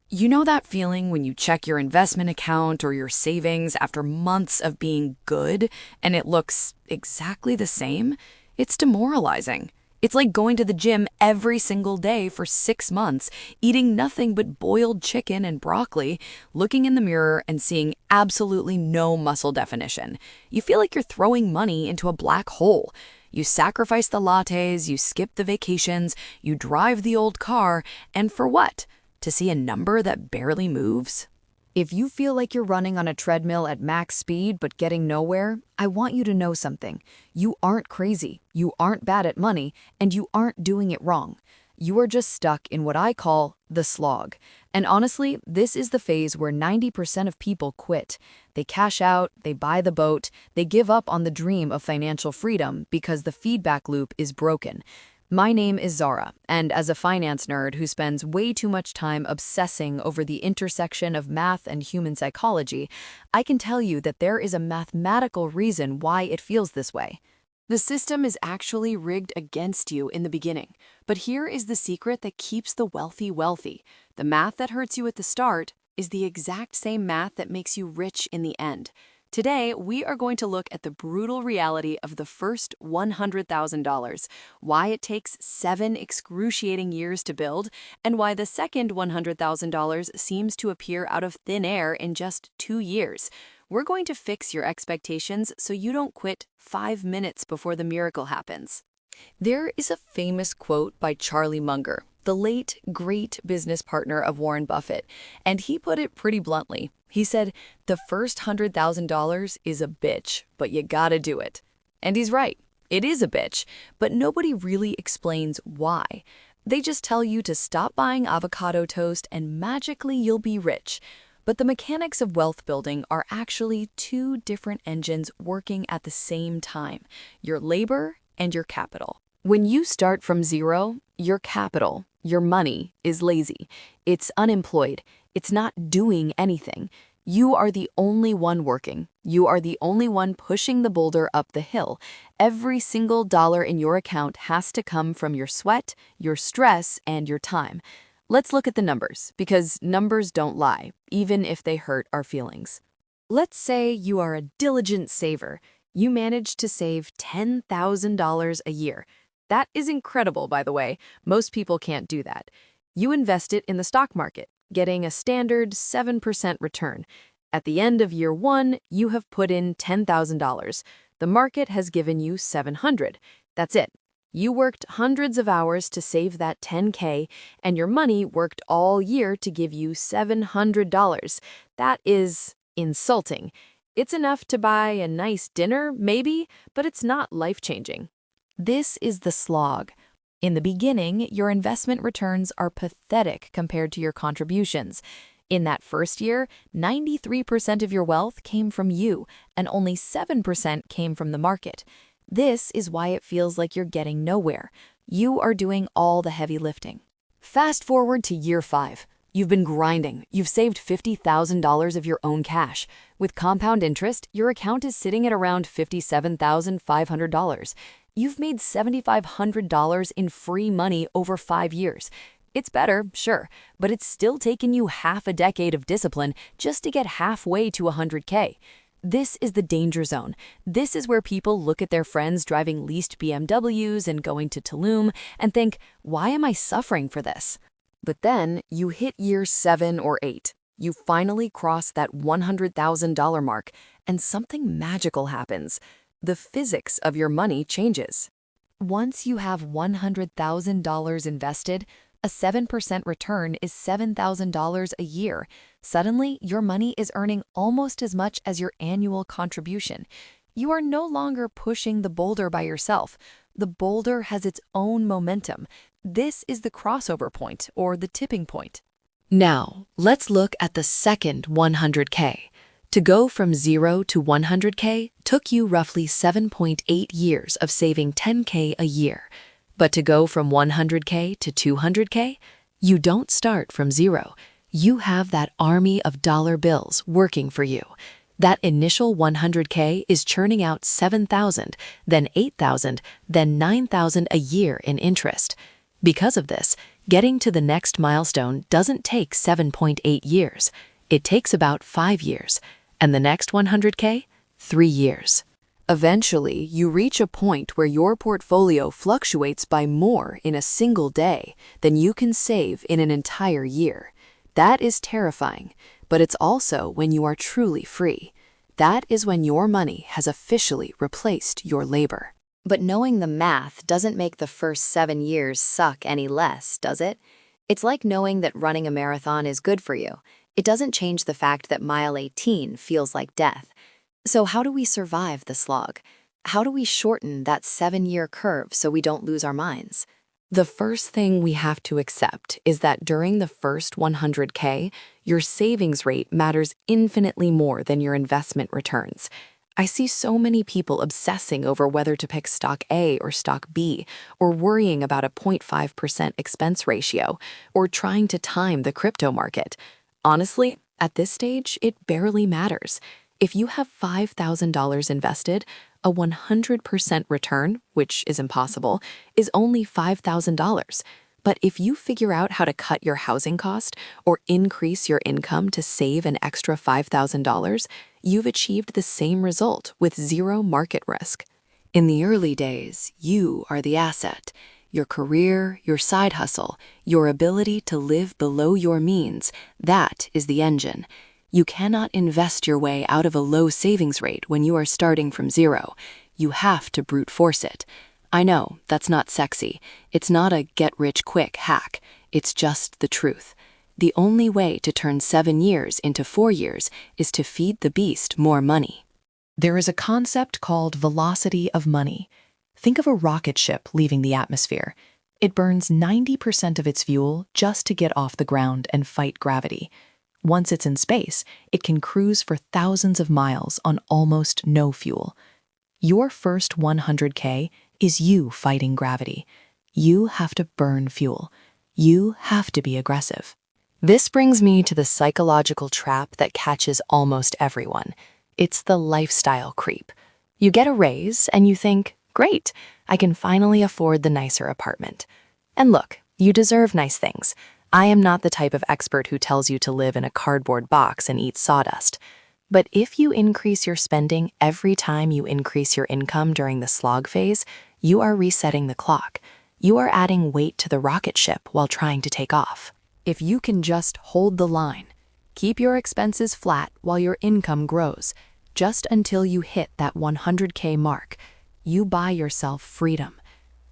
You know that feeling when you check your investment account or your savings after months of being good and it looks exactly the same? It's demoralizing. It's like going to the gym every single day for 6 months, eating nothing but boiled chicken and broccoli, looking in the mirror and seeing absolutely no muscle definition. You feel like you're throwing money into a black hole. You sacrifice the lattes, you skip the vacations, you drive the old car, and for what? To see a number that barely moves? If you feel like you're running on a treadmill at max speed but getting nowhere, I want you to know something. You aren't crazy, you aren't bad at money, and you aren't doing it wrong. You are just stuck in what I call the slog. And honestly, this is the phase where 90% of people quit. They cash out, they buy the boat, they give up on the dream of financial freedom because the feedback loop is broken. My name is Zara, and as a finance nerd who spends way too much time obsessing over the intersection of math and human psychology, I can tell you that there is a mathematical reason why it feels this way. The system is actually rigged against you in the beginning, but here is the secret that keeps the wealthy wealthy. The math that hurts you at the start is the exact same math that makes you rich in the end. Today, we are going to look at the brutal reality of the first $100,000, why it takes 7 excruciating years to build, and why the second $100,000 seems to appear out of thin air in just 2 years. We're going to fix your expectations so you don't quit 5 minutes before the miracle happens. There is a famous quote by Charlie Munger, the late, great business partner of Warren Buffett, and he put it pretty bluntly. He said, "The first $100,000 is a bitch, but you gotta do it." And he's right. It is a bitch, but nobody really explains why. They just tell you to stop buying avocado toast and magically you'll be rich. But the mechanics of wealth building are actually 2 different engines working at the same time: your labor and your capital. When you start from zero, your capital, your money, is lazy. It's unemployed. It's not doing anything. You are the only one working. You are the only one pushing the boulder up the hill. Every single dollar in your account has to come from your sweat, your stress, and your time. Let's look at the numbers, because numbers don't lie, even if they hurt our feelings. Let's say you are a diligent saver. You manage to save $10,000 a year. That is incredible, by the way. Most people can't do that. You invest it in the stock market, getting a standard 7% return. At the end of year 1, you have put in $10,000. The market has given you $700. That's it. You worked hundreds of hours to save that $10K, and your money worked all year to give you $700. That is insulting. It's enough to buy a nice dinner, maybe, but it's not life-changing. This is the slog. In the beginning, your investment returns are pathetic compared to your contributions. In that first year, 93% of your wealth came from you, and only 7% came from the market. This is why it feels like you're getting nowhere. You are doing all the heavy lifting. Fast forward to year 5. You've been grinding. You've saved $50,000 of your own cash. With compound interest, your account is sitting at around $57,500. You've made $7,500 in free money over 5 years. It's better, sure, but it's still taken you half a decade of discipline just to get halfway to 100K. This is the danger zone. This is where people look at their friends driving leased BMWs and going to Tulum and think, why am I suffering for this? But then you hit year 7 or 8. You finally cross that $100,000 mark, and something magical happens. The physics of your money changes. Once you have $100,000 invested, a 7% return is $7,000 a year. Suddenly, your money is earning almost as much as your annual contribution. You are no longer pushing the boulder by yourself. The boulder has its own momentum. This is the crossover point, or the tipping point. Now, let's look at the second 100K. To go from 0 to 100K took you roughly 7.8 years of saving 10K a year. But to go from 100K to 200K, you don't start from 0. You have that army of dollar bills working for you. That initial 100K is churning out 7,000, then 8,000, then 9,000 a year in interest. Because of this, Getting to the next milestone doesn't take 7.8 years. It takes about 5 years. And the next 100K? 3 years. Eventually, you reach a point where your portfolio fluctuates by more in a single day than you can save in an entire year. That is terrifying, but it's also when you are truly free. That is when your money has officially replaced your labor. But knowing the math doesn't make the first 7 years suck any less, does it? It's like knowing that running a marathon is good for you. It doesn't change the fact that mile 18 feels like death. So how do we survive the slog? How do we shorten that 7-year curve so we don't lose our minds? The first thing we have to accept is that during the first 100K, your savings rate matters infinitely more than your investment returns. I see so many people obsessing over whether to pick stock A or stock B, or worrying about a 0.5% expense ratio, or trying to time the crypto market. Honestly, at this stage, it barely matters. If you have $5,000 invested, a 100% return, which is impossible, is only $5,000. But if you figure out how to cut your housing cost or increase your income to save an extra $5,000, you've achieved the same result with zero market risk. In the early days, you are the asset. Your career, your side hustle, your ability to live below your means, that is the engine. You cannot invest your way out of a low savings rate when you are starting from zero. You have to brute force it. I know, that's not sexy. It's not a get-rich-quick hack. It's just the truth. The only way to turn 7 years into 4 years is to feed the beast more money. There is a concept called velocity of money. Think of a rocket ship leaving the atmosphere. It burns 90% of its fuel just to get off the ground and fight gravity. Once it's in space, it can cruise for thousands of miles on almost no fuel. Your first 100K is you fighting gravity. You have to burn fuel. You have to be aggressive. This brings me to the psychological trap that catches almost everyone. It's the lifestyle creep. You get a raise and you think, great, I can finally afford the nicer apartment. And look, you deserve nice things. I am not the type of expert who tells you to live in a cardboard box and eat sawdust. But if you increase your spending every time you increase your income during the slog phase, you are resetting the clock. You are adding weight to the rocket ship while trying to take off. If you can just hold the line, keep your expenses flat while your income grows, just until you hit that 100K mark, you buy yourself freedom.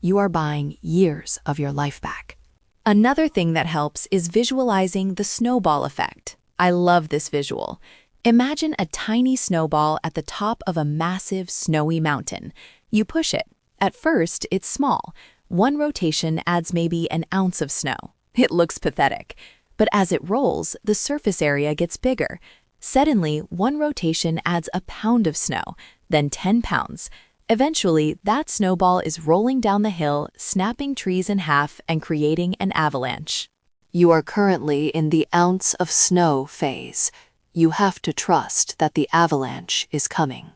You are buying years of your life back. Another thing that helps is visualizing the snowball effect. I love this visual. Imagine a tiny snowball at the top of a massive snowy mountain. You push it. At first, it's small. One rotation adds maybe an ounce of snow. It looks pathetic. But as it rolls, the surface area gets bigger. Suddenly, one rotation adds a pound of snow, then 10 pounds. Eventually, that snowball is rolling down the hill, snapping trees in half and creating an avalanche. You are currently in the ounce of snow phase. You have to trust that the avalanche is coming.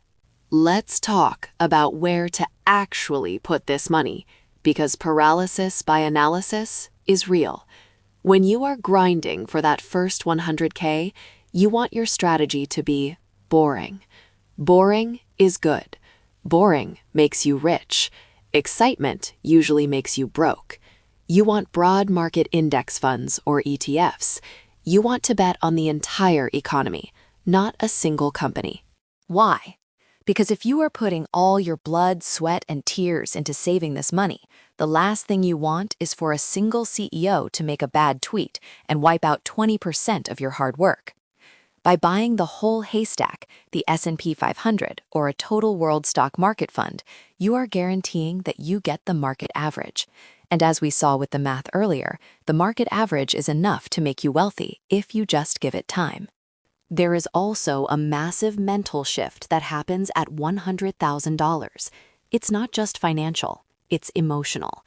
Let's talk about where to actually put this money, because paralysis by analysis is real. When you are grinding for that first 100K, you want your strategy to be boring. Boring is good. Boring makes you rich. Excitement usually makes you broke. You want broad market index funds or ETFs. You want to bet on the entire economy, not a single company. Why? Because if you are putting all your blood, sweat, and tears into saving this money, the last thing you want is for a single CEO to make a bad tweet and wipe out 20% of your hard work. By buying the whole haystack, the S&P 500, or a total world stock market fund, you are guaranteeing that you get the market average. And as we saw with the math earlier, the market average is enough to make you wealthy if you just give it time. There is also a massive mental shift that happens at $100,000. It's not just financial, it's emotional.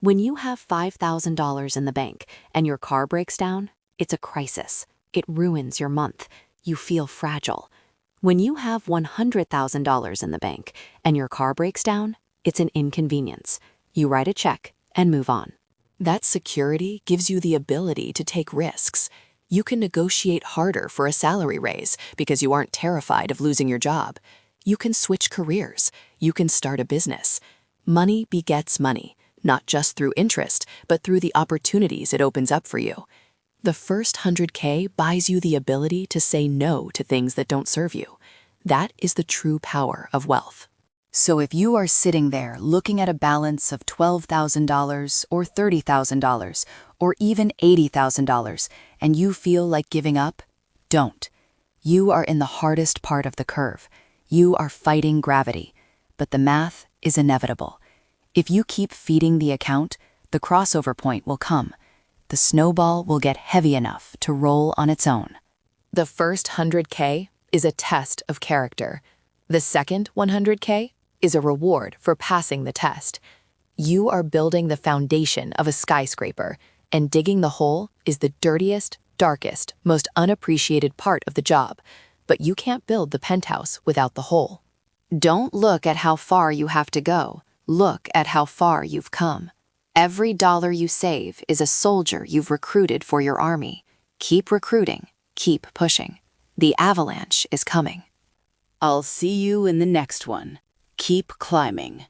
When you have $5,000 in the bank and your car breaks down, it's a crisis. It ruins your month. You feel fragile. When you have $100,000 in the bank and your car breaks down, it's an inconvenience. You write a check and move on. That security gives you the ability to take risks. You can negotiate harder for a salary raise because you aren't terrified of losing your job. You can switch careers. You can start a business. Money begets money, not just through interest, but through the opportunities it opens up for you. The first 100K buys you the ability to say no to things that don't serve you. That is the true power of wealth. So if you are sitting there looking at a balance of $12,000 or $30,000 or even $80,000 and you feel like giving up, don't. You are in the hardest part of the curve. You are fighting gravity, but the math is inevitable. If you keep feeding the account, the crossover point will come. The snowball will get heavy enough to roll on its own. The first 100K is a test of character. The second 100K is a reward for passing the test. You are building the foundation of a skyscraper, and digging the hole is the dirtiest, darkest, most unappreciated part of the job. But you can't build the penthouse without the hole. Don't look at how far you have to go. Look at how far you've come. Every dollar you save is a soldier you've recruited for your army. Keep recruiting. Keep pushing. The avalanche is coming. I'll see you in the next one. Keep climbing.